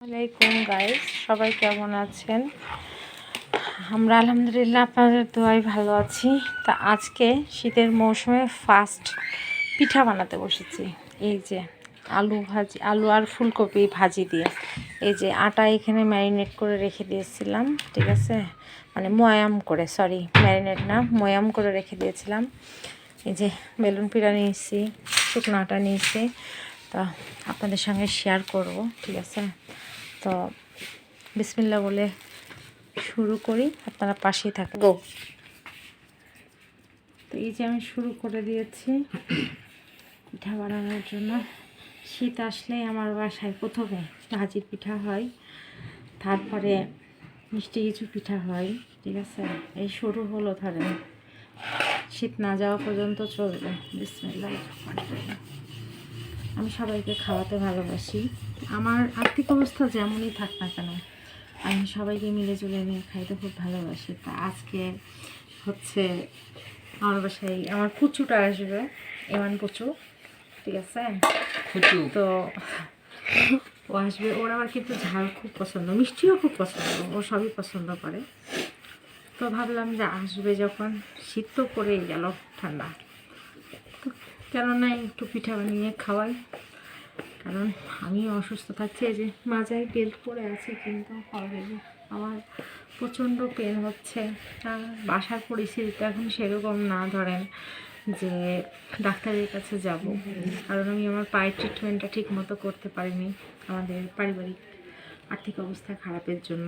আসসালামাইকুম গাইস, সবাই কেমন আছেন? আমরা আলহামদুলিল্লাহ আপনাদের দোয়ায় ভালো আছি। তা আজকে শীতের মৌসুমে ফার্স্ট পিঠা বানাতে বসেছি। এই যে আলু আর ফুলকপি ভাজি দিয়ে এই যে আটা এখানে ম্যারিনেট করে রেখে দিয়েছিলাম, ঠিক আছে, মানে ময়াম করে, সরি ম্যারিনেট না, ময়াম করে রেখে দিয়েছিলাম। এই যে বেলুন পিঠা নিয়েছি, শুকনো আটা নিয়েছি, তা আপনাদের সঙ্গে শেয়ার করব, ঠিক আছে। তো বিসমিল্লাহ বলে শুরু করি, আপনারা পাশেই থাকেন। গো। তো এই যে আমি শুরু করে দিয়েছি পিঠা বানানোর জন্য। শীত আসলেই আমার বাসায় প্রথমে ভাজির পিঠা হয়, তারপরে মিষ্টি কিছু পিঠা হয়, ঠিক আছে। এই শুরু হলো, ধরেন শীত না যাওয়া পর্যন্ত চলবে। বিসমিল্লাহ। আমি সবাইকে খাওয়াতে ভালোবাসি, আমার আর্থিক অবস্থা যেমনই থাক না কেন আমি সবাইকে মিলে জুলে নিয়ে খাইতে খুব ভালোবাসি। তা আজকে হচ্ছে আমার বাসায় আমার পুচুটা আসবে, এমন পুচু, ঠিক আছে। তো ও আসবে, ওর আমার কিন্তু ঝাল খুব পছন্দ, মিষ্টিও খুব পছন্দ, ও সবই পছন্দ করে। তো ভাবলাম যে আসবে যখন, শীত তো পড়েই গেল, ঠান্ডা, তো কেননা একটু পিঠা বানিয়ে খাওয়াই। কারণ আমি অসুস্থ থাকছি, এই যে মাজায় বেল্ট পরে আছে, কিন্তু অলরেডি আমার প্রচণ্ড পেন হচ্ছে। আর বাসার পরিস্থিতিটা এখন সেরকম না, ধরেন যে ডাক্তারের কাছে যাব, কারণ আমি আমার পায়ের ট্রিটমেন্টটা ঠিক মতো করতে পারিনি আমাদের পারিবারিক আর্থিক অবস্থা খারাপের জন্য।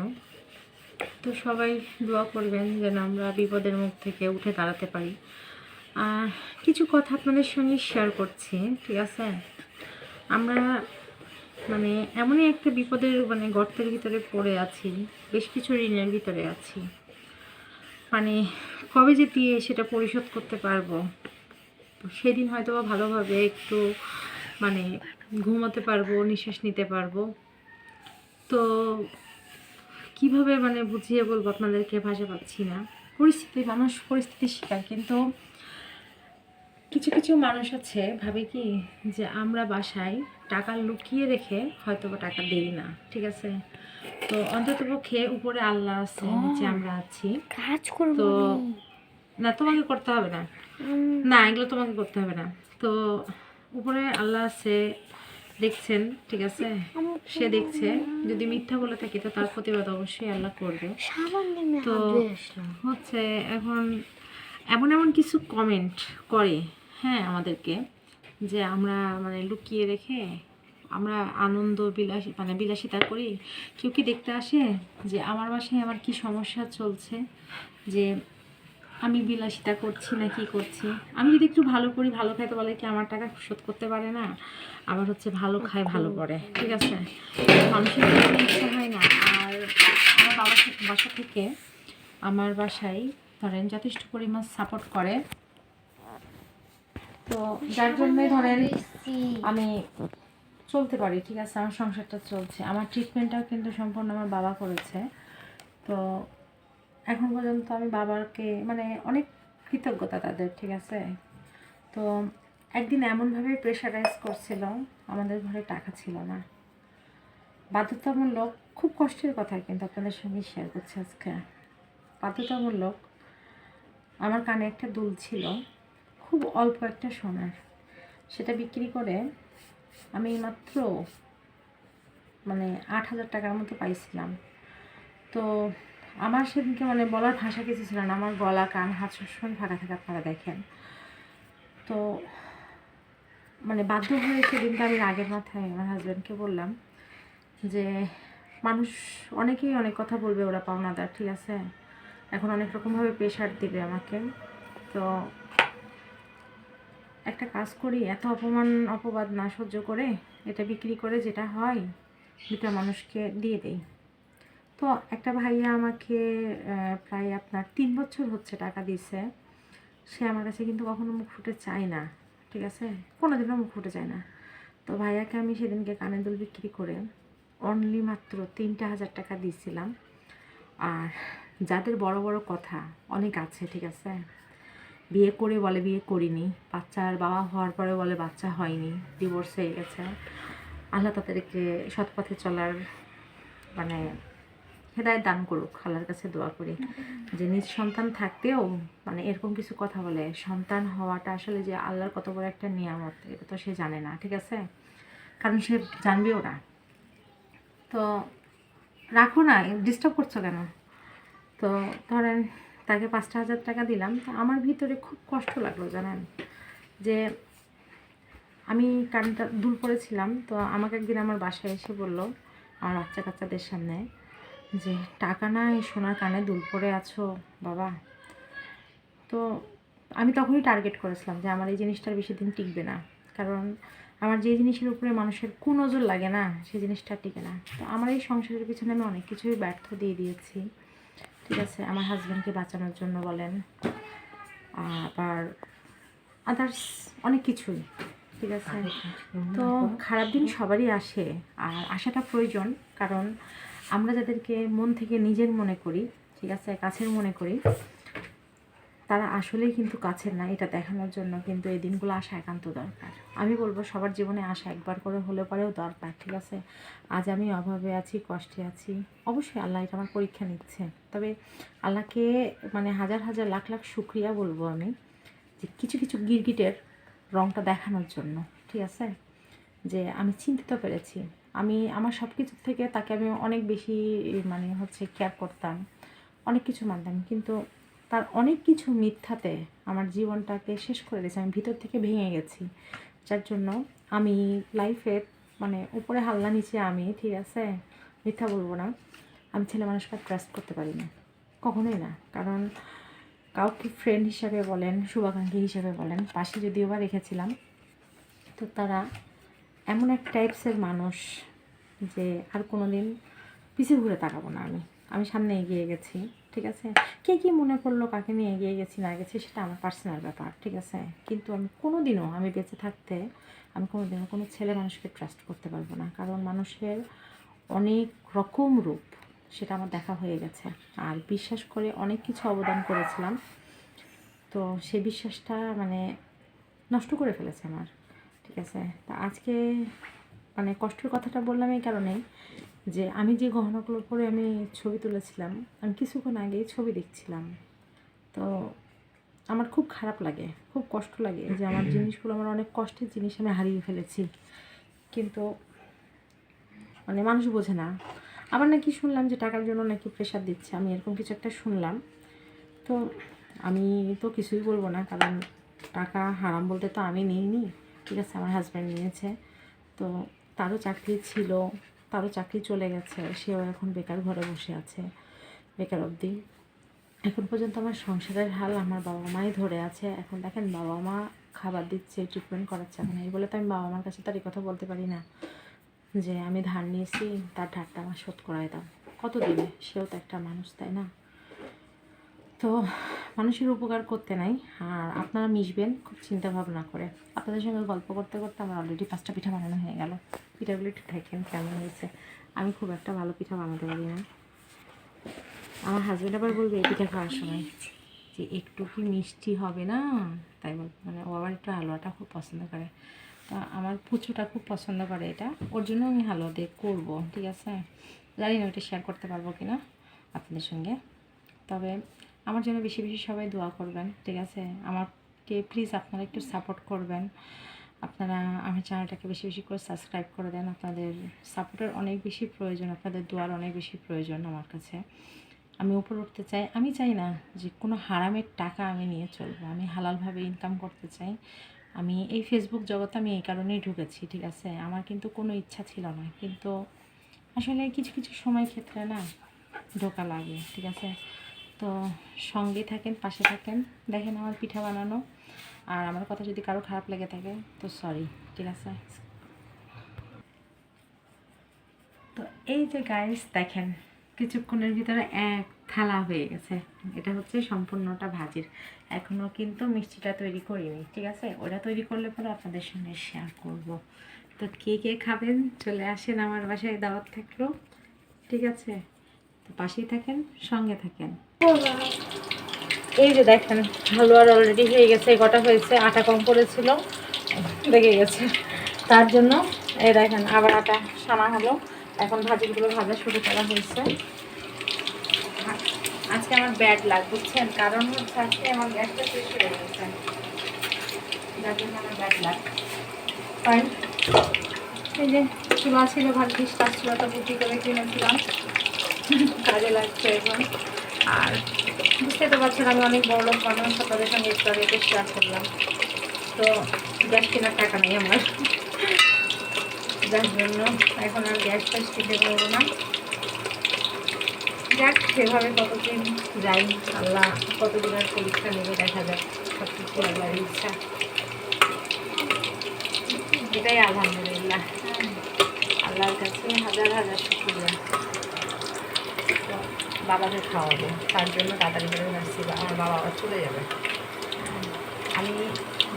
তো সবাই দোয়া করবেন যেন আমরা বিপদের মুখ থেকে উঠে দাঁড়াতে পারি। আর কিছু কথা আপনাদের সঙ্গে শেয়ার করছি, ঠিক আছে। আমরা মানে এমনই একটা বিপদের গর্তের ভিতরে পড়ে আছি, বেশ কিছু ঋণের ভিতরে আছি, মানে কবে যে দিয়ে সেটা পরিশোধ করতে পারবো, সেদিন হয়তো বা ভালোভাবে একটু ঘুমোতে পারবো, নিঃশ্বাস নিতে পারবো। তো কিভাবে বুঝিয়ে বলবো আপনাদেরকে, ভাষা পাচ্ছি না। মানুষ পরিস্থিতির শিকার, কিন্তু কিছু কিছু মানুষ আছে ভাবে কি যে আমরা বাসায় টাকা লুকিয়ে রেখে হয়তো বা টাকা দেই না, ঠিক আছে। তো অন্তত পক্ষে উপরে আল্লাহ আছে, নিচে আমরা আছি, কাজ করব। তো না, তোমাকে করতে হবে না, না এগুলো তোমাকে করতে হবে না। তো উপরে আল্লাহ আছে, দেখছেন, ঠিক আছে, সে দেখছে। যদি মিথ্যা বলে থাকি তো তার প্রতিবাদ অবশ্যই আল্লাহ করবে। তো হচ্ছে এখন এমন এমন কিছু কমেন্ট করে, হ্যাঁ, আমাদেরকে, যে আমরা লুকিয়ে রেখে আমরা আনন্দ বিলাসিতা করি। কেউ কি দেখতে আসে যে আমার বাসায় আমার কি সমস্যা চলছে, যে আমি বিলাসিতা করছি না কি করছি। আমি যদি একটু ভালো করি, ভালো খাই, তো বলে কি আমার টাকা শোধ করতে পারে না, আবার হচ্ছে ভালো খায় ভালো পড়ে, ঠিক আছে। মানুষের ইচ্ছা হয় না। আর আমার বাসা থেকে আমার বাসায় ধরেন যথেষ্ট পরিমাণ সাপোর্ট করে, তো যার জন্যই ধরেন আমি চলতে পারি, ঠিক আছে, আমার সংসারটা চলছে। আমার ট্রিটমেন্টটাও কিন্তু সম্পূর্ণ আমার বাবা করেছে। তো এখন পর্যন্ত আমি বাবাকে অনেক কৃতজ্ঞতা তাদের, ঠিক আছে। তো একদিন এমনভাবে প্রেশারাইজ করছিল, আমাদের ঘরে টাকা ছিল না, বাধ্যতামূলক, খুব কষ্টের কথা কিন্তু আপনাদের সঙ্গে শেয়ার করছি আজকে। বাধ্যতামূলক আমার কানে একটা দুল ছিল, খুব অল্প একটা সোনার, সেটা বিক্রি করে আমি মাত্র 8,000 টাকার মতো পাইছিলাম। তো আমার সেদিনকে বলার ভাষা কিছু ছিল না, আমার গলা কান হাত সবসময় ফাঁকা থাকে, আপনারা দেখেন। তো বাধ্য হয়ে সেদিনকে আমি রাগের মাথায় আমার হাজব্যান্ডকে বললাম যে মানুষ অনেকেই অনেক কথা বলবে, ওরা পাওনাদার, ঠিক আছে, এখন অনেক রকমভাবে প্রেশার দিবে আমাকে। তো একটা কাজ করি, এত অপবাদ না সহ্য করে এটা বিক্রি করে যেটা হয় দুটা মানুষকে দিয়ে দেই। তো একটা ভাইয়া আমাকে প্রায় আপনার 3 বছর হচ্ছে টাকা দিছে। সে আমার কাছে কিন্তু কখনো মুখ ফুটে চায় না, ঠিক আছে, কোনোদিনও মুখ ফুটে চায় না। তো ভাইয়াকে আমি সেদিনকে কানের দুল বিক্রি করে অনলি মাত্র 3,000 টাকা দিয়েছিলাম। আর যাদের বড় বড় কথা অনেক আছে, ঠিক আছে, বিয়ে করে বলে বিয়ে করিনি, বাচ্চার বাবা হওয়ার পরে বলে বাচ্চা হয়নি, ডিভোর্স হয়ে গেছে, আল্লাহ তাদেরকে সৎ পথে চলার মানে হেদায়েত দান করুক, আল্লাহর কাছে দোয়া করি যে নিজ সন্তান থাকতেও মানে এরকম কিছু কথা বলে। সন্তান হওয়াটা আসলে যে আল্লাহর কত বড় একটা নিয়ামত এটা তো সে জানে না, ঠিক আছে, কারণ সে জানবেও না। তো রাখো না, ডিস্টার্ব করছো কেন? তো ধরেন তাকে 5,000 টাকা দিলাম, তো আমার ভিতরে খুব কষ্ট লাগলো জানেন, যে আমি কানটা দুল পড়েছিলাম। তো আমাকে একদিন আমার বাসায় এসে বললো আমার বাচ্চা কাচ্চাদের সামনে যে টাকা নাই, সোনার কানে দুল পড়ে আছো বাবা। তো আমি তখনই টার্গেট করেছিলাম যে আমার এই জিনিসটার বেশি দিন টিকবে না, কারণ আমার যে জিনিসের উপরে মানুষের কুনজর লাগে না সেই জিনিসটা টিকে না। তো আমার এই সংসারের পিছনে আমি অনেক কিছুই ব্যর্থ দিয়ে দিয়েছি, ঠিক আছে, আমার হাজব্যান্ডকে বাঁচানোর জন্য বলেন, আবার আদার্স অনেক কিছুই, ঠিক আছে। তো খারাপ দিন সবারই আসে, আর আসাটা প্রয়োজন, কারণ আমরা যাদেরকে মন থেকে নিজের মনে করি, ঠিক আছে, কাছের মনে করি, তারা আসলেই কিন্তু কাছের না, এটা দেখানোর জন্য কিন্তু এই দিনগুলো আসা একান্ত দরকার। আমি বলবো সবার জীবনে আসা একবার করে হলে পরেও দরকার, ঠিক আছে। আজ আমি অভাবে আছি, কষ্টে আছি, অবশ্যই আল্লাহ এটা আমার পরীক্ষা নিচ্ছে, তবে আল্লাহকে মানে হাজার হাজার লাখ লাখ শুক্রিয়া বলবো আমি, যে কিছু কিছু গিরগিটের রঙটা দেখানোর জন্য, ঠিক আছে, যে আমি চিন্তিত পেরেছি। আমি আমার সব কিছু থেকে তাকে আমি অনেক বেশি মানে হচ্ছে কেয়ার করতাম, অনেক কিছু মানতাম, কিন্তু তার অনেক কিছু মিথ্যাতে আমার জীবনটাকে শেষ করে দিয়েছে। আমি ভিতর থেকে ভেঙে গেছি, যার জন্য আমি লাইফে মানে উপরে হাল্লা নিচে আমি, ঠিক আছে, মিথ্যা বলবো না, আমি ছেলে মানুষকে ট্রাস্ট করতে পারি না, কখনোই না। কারণ কাউকে ফ্রেন্ড হিসাবে বলেন, শুভাকাঙ্ক্ষী হিসাবে বলেন, পাশে যদিও বা রেখেছিলাম, তো তারা এমন এক টাইপসের মানুষ যে আর কোনো দিন পিছিয়ে ঘুরে তাকাবো না। আমি সামনে এগিয়ে গেছি, ঠিক আছে। কে কী মনে করলো, কাকে নিয়ে এগিয়ে গেছি না গেছি সেটা আমার পার্সোনাল ব্যাপার, ঠিক আছে, কিন্তু আমি কোনো দিনও আমি বেঁচে থাকতে আমি কোনো দিনও কোনো ছেলে মানুষকে ট্রাস্ট করতে পারবো না, কারণ মানুষের অনেক রকম রূপ, সেটা আমার দেখা হয়ে গেছে। আর বিশ্বাস করে অনেক কিছু অবদান করেছিলাম, তো সেই বিশ্বাসটা মানে নষ্ট করে ফেলেছে আমার, ঠিক আছে। তা আজকে মানে কষ্টের কথাটা বললাম এই কারণেই যে আমি যে গহনাগুলো পরে আমি ছবি তুলেছিলাম, আমি কিছুক্ষণ আগেই ছবি দেখছিলাম, তো আমার খুব খারাপ লাগে, খুব কষ্ট লাগে যে আমার জিনিসগুলো, আমার অনেক কষ্টের জিনিস আমি হারিয়ে ফেলেছি, কিন্তু মানে মানুষ বোঝে না। আবার নাকি শুনলাম যে টাকার জন্য নাকি প্রেশার দিচ্ছে, আমি এরকম কিছু একটা শুনলাম। তো আমি তো কিছুই বলবো না, কারণ টাকা হারাম বলতে তো আমি নিইনি, ঠিক আছে, আমার হাজব্যান্ড নিয়েছে। তো তারও চাকরি ছিল, তারও চাকরি চলে গেছে, সেও এখন বেকার ঘরে বসে আছে, বেকার অবধি। এখন পর্যন্ত আমার সংসারের হাল আমার বাবা মাই ধরে আছে। এখন দেখেন বাবা মা খাবার দিচ্ছে, ট্রিটমেন্ট করাচ্ছে, এখন এই বলে তো আমি বাবা মার কাছে তার এই কথা বলতে পারি না যে আমি ধার নিয়েছি, তার ধারটা আমার শোধ করায় দাও, কত দিনে, সেও তো একটা মানুষ, তাই না। তো মানুষের উপকার করতে নাই, আর আপনারা মিশবেন খুব চিন্তা ভাবনা করে। আপনাদের সঙ্গে গল্প করতে করতে আমার অলরেডি 5টা পিঠা বানানো হয়ে গেল। পিঠাগুলো একটু দেখেন কেমন হয়েছে। আমি খুব একটা ভালো পিঠা বানাতে পারি না। আমার হাজব্যান্ড আবার বলবে এই পিঠা খাওয়ার সময় যে একটু কি মিষ্টি হবে না, তাই বল, মানে ও আবার একটু হালুয়াটা খুব পছন্দ করে। তা আমার পুচুটা খুব পছন্দ করে এটা, ওর জন্য আমি হালুয়া দিয়ে করবো, ঠিক আছে। জানি না ওটা শেয়ার করতে পারবো কি না আপনাদের সঙ্গে, তবে আমার জন্য বেশি বেশি সবাই দোয়া করবেন, ঠিক আছে। আমাকে প্লিজ আপনারা একটু সাপোর্ট করবেন, আপনারা আমার চ্যানেলটাকে বেশি বেশি করে সাবস্ক্রাইব করে দেন। আপনাদের সাপোর্টের অনেক বেশি প্রয়োজন, আপনাদের দোয়ার অনেক বেশি প্রয়োজন আমার কাছে। আমি উপরে উঠতে চাই, আমি চাই না যে কোনো হারামের টাকা আমি নিয়ে চলবো, আমি হালালভাবে ইনকাম করতে চাই। আমি এই ফেসবুক জগতে আমি এই কারণেই ঢুকেছি, ঠিক আছে। আমার কিন্তু কোনো ইচ্ছা ছিল না, কিন্তু আসলে কিছু কিছু সময় ক্ষেত্রে না ঢোকা লাগে, ঠিক আছে। তো সঙ্গে থাকেন, পাশে থাকেন, দেখেন আমার পিঠা বানানো। আর আমার কথা যদি কারো খারাপ লেগে থাকে তো সরি, ঠিক আছে। তো এই যে গাইস দেখেন কিছুক্ষণের ভিতরে এক থালা হয়ে গেছে, এটা হচ্ছে সম্পূর্ণটা ভাজির। এখনও কিন্তু মিষ্টিটা তৈরি করিনি, ঠিক আছে, ওটা তৈরি করলে পরে আপনাদের সঙ্গে শেয়ার করব। তো কে কে খাবেন চলে আসেন আমার বাসায়, দাওয়াত থাকলো, ঠিক আছে। তো পাশেই থাকেন, সঙ্গে থাকেন। এই যে দেখেন হালুয়ার অলরেডি হয়ে গেছে, কটা হয়েছে, আটা কম পড়েছিল, লেগে গেছে, তার জন্য এই দেখেন আবার আটা সানা হলো। এখন ভাজিগুলো ভাজা শুরু করা হয়েছে। আজকে আমার ব্যাড লাগ, বুঝছেন, কারণ হচ্ছে আজকে আমার গ্যাসটা শেষ হয়ে গেছে, যার জন্য আমার ব্যাড লাগ। ফাইন, এই যে চুলা ছিল, ভাগ্যিস তার চুলাটা বুদ্ধি করে কিনেছিলাম, কাজে লাগছে এখন। আর বুঝতে তো পারছেন আমি অনেক বড় লোক মানুষ, আপনাদের সঙ্গে একটু আগে শেয়ার করলাম, তো গ্যাস কেনার টাকা নেই আমার, যার জন্য এখন আর গ্যাস ট্যাস কিনতে পারবো না। যাক, সেভাবে কতদিন যাই, আল্লাহ কতদিন আর পরীক্ষা নেবে দেখা যাক, সব কিছু আল্লাহর ইচ্ছা, এটাই আলহামদুলিল্লাহ, আল্লাহর কাছে হাজার হাজার শুকরিয়া। তো বাবাকে খাওয়াবো, তার জন্য তাড়াতাড়ি করে আসছি, আমার বাবা আবার চলে যাবে। আমি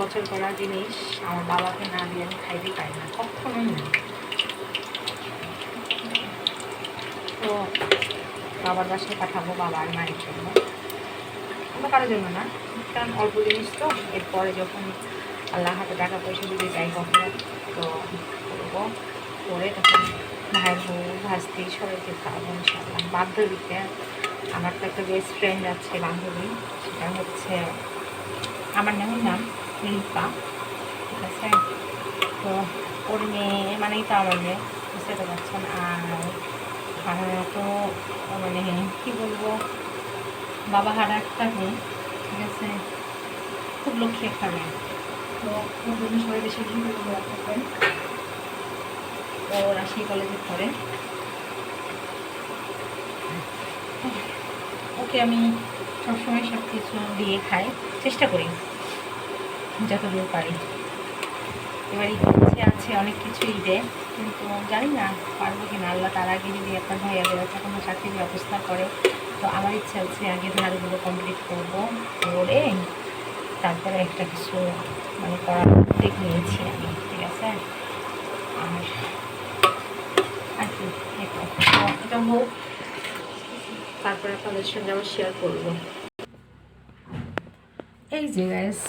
বছর করা জিনিস আমার বাবাকে না দিয়ে আমি খাইতে পাই না, কখনোই না। তো বাবার বাসায় পাঠাবো, বাবা আর মায়ের জন্য, অন্য কারোর জন্য না, কারণ অল্প জিনিস তো, এরপরে যখন আল্লাহ হাতে টাকা পয়সা যদি যাই কখনো, তো করবো, করে তখন ভাই বউ ভাজতেই সবাইকে খাওয়াবো ইনশাআল্লাহ। বান্ধবীতে আমার তো একটা বেস্ট ফ্রেন্ড আছে, বান্ধবী, সেটা হচ্ছে আমার নাম রিপা, ঠিক আছে। তো ওর মেয়ে মানেই তো আমার মেয়ে, বুঝতে তো পারছেন। আর আমার তো মানে কী বলবো, বাবা হারা একটা মেয়ে, ঠিক আছে, খুব লক্ষ্মী একটা মেয়ে। তো ওর জন্য সবাই বেশি বেশি করে দোয়া করবেন। ও রাজশাহী কলেজে পড়ে, ওকে আমি সবসময় সব কিছু দিয়ে খাই, চেষ্টা করি যতদূর পারি। এবার ইচ্ছে আছে অনেক কিছুই দেয়, কিন্তু জানি না পারবো কিনা। আল্লাহ তার আগে যদি আপনার ভাইয়াদের একটা কোনো চাকরির ব্যবস্থা করে, তো আমার ইচ্ছা আছে আগে ধারগুলো কমপ্লিট করবো, করে তারপরে একটা কিছু মানে করার উদ্যোগ নিয়েছি আমি, ঠিক আছে। আর কি এটা হোক, তারপরে আপনাদের সঙ্গে আবার শেয়ার করবো। এই যে গাইস,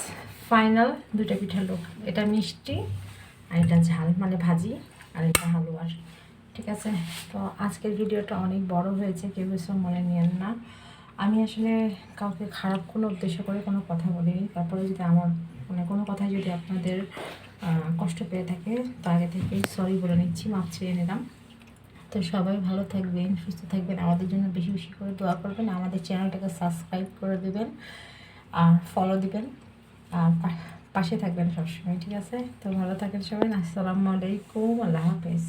ফাইনাল দুটা পিঠালো, এটা মিষ্টি আর এটা ঝাল মানে ভাজি, আর এটা হালুয়ার, ঠিক আছে। তো আজকের ভিডিওটা অনেক বড় হয়েছে, কেউ কিছু মনে নিয়েন না। আমি আসলে কাউকে খারাপ কোনো উদ্দেশ্য করে কোনো কথা বলিনি, তারপরে যদি আমার মানে কোনো কথায় যদি আপনাদের কষ্ট পেয়ে থাকে, তো আগে থেকেই সরি বলে নিচ্ছি, মাপ চেয়ে নিলাম। তো সবাই ভালো থাকবেন, সুস্থ থাকবেন, আমাদের জন্য বেশি বেশি করে দোয়া করবেন, আমাদের চ্যানেলটাকে সাবস্ক্রাইব করে দেবেন আর ফলো দিবেন, আর পাশে থাকবেন সবসময়, ঠিক আছে। তো ভালো থাকেন সবাই, আসসালামু আলাইকুম, আল্লাহ হাফেজ।